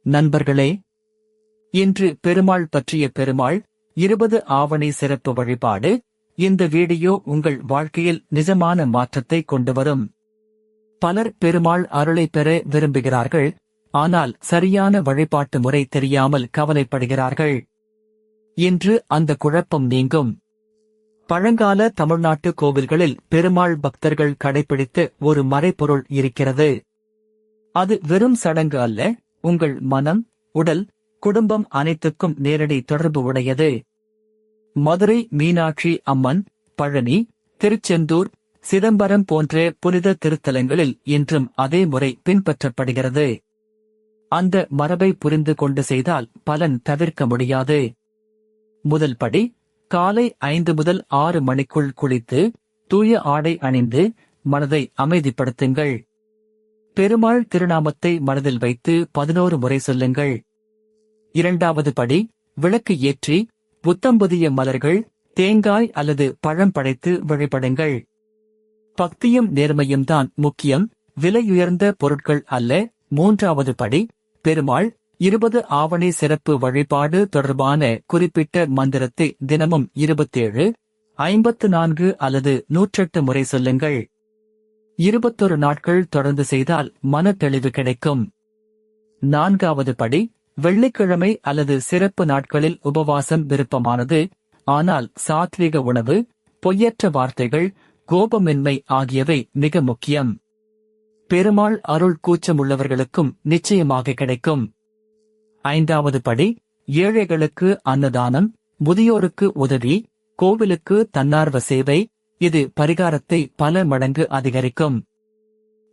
நண்பர்களே, இன்று பெருமாள் பற்றிய பெருமாள் 20 ஆவணி சிறப்பு வழிபாடு. இந்த வீடியோ உங்கள் வாழ்க்கையில் நிஜமான மாற்றத்தை கொண்டு வரும். பலர் பெருமாள் அருளை பெற விரும்புகிறார்கள், ஆனால் சரியான வழிபாட்டு முறை தெரியாமல் கவலைப்படுகிறார்கள். இன்று அந்த குழப்பம் நீங்கும். பழங்கால தமிழ்நாட்டு கோவில்களில் பெருமாள் பக்தர்கள் கடைபிடித்த ஒரு மறைபொருள் இருக்கிறது. அது வெறும் சடங்கு அல்ல, உங்கள் மனம், உடல், குடும்பம் அனைத்துக்கும் நேரடி தொடர்பு உடையது. மதுரை மீனாட்சி அம்மன், பழனி, திருச்செந்தூர், சிதம்பரம் போன்ற புனித திருத்தலங்களில் இன்றும் அதே முறை பின்பற்றப்படுகிறது. அந்த மரபை புரிந்து கொண்டு செய்தால் பலன் தவிர்க்க முடியாது. முதல் படி, காலை 5 முதல் 6 மணிக்குள் குளித்து தூய ஆடை அணிந்து மனதை அமைதிப்படுத்துங்கள். பெருமாள் திருநாமத்தை மனதில் வைத்து 11 முறை சொல்லுங்கள். இரண்டாவது படி, விளக்கு ஏற்றி புத்தம்புதிய மலர்கள், தேங்காய் அல்லது பழம் படைத்து வழிபடுங்கள். பக்தியும் நேர்மையும் தான் முக்கியம், விலையுயர்ந்த பொருட்கள் அல்ல. மூன்றாவது படி, பெருமாள் 20 ஆவணி சிறப்பு வழிபாடு தொடர்பான குறிப்பிட்ட மந்திரத்தை தினமும் 27, 54 அல்லது 108 முறை சொல்லுங்கள். 21 நாட்கள் தொடர்ந்து செய்தால் மன தெளிவு கிடைக்கும். நான்காவது படி, வெள்ளிக்கிழமை அல்லது சிறப்பு நாட்களில் உபவாசம் விருப்பமானது, ஆனால் சாத்விக உணவு, பொய்யற்ற வார்த்தைகள், கோபமின்மை ஆகியவை மிக முக்கியம். பெருமாள் அருள் கூச்சமுள்ளவர்களுக்கும் நிச்சயமாக கிடைக்கும். ஐந்தாவது படி, ஏழைகளுக்கு அன்னதானம், முதியோருக்கு உதவி, கோவிலுக்கு தன்னார்வ சேவை. இது பரிகாரத்தை பல மடங்கு அதிகரிக்கும்.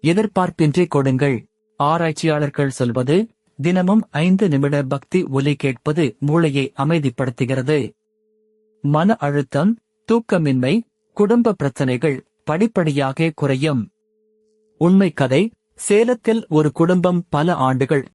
எதிர்பார்ப்பின்றி கொடுங்கள். ஆராய்ச்சியாளர்கள் சொல்வது, தினமும் 5 நிமிட பக்தி ஒலி கேட்பது மூளையை அமைதிப்படுத்துகிறது. மன அழுத்தம், தூக்கமின்மை, குடும்ப பிரச்சனைகள் படிப்படியாக குறையும். உண்மை கதை: சேலத்தில் ஒரு குடும்பம் பல ஆண்டுகள்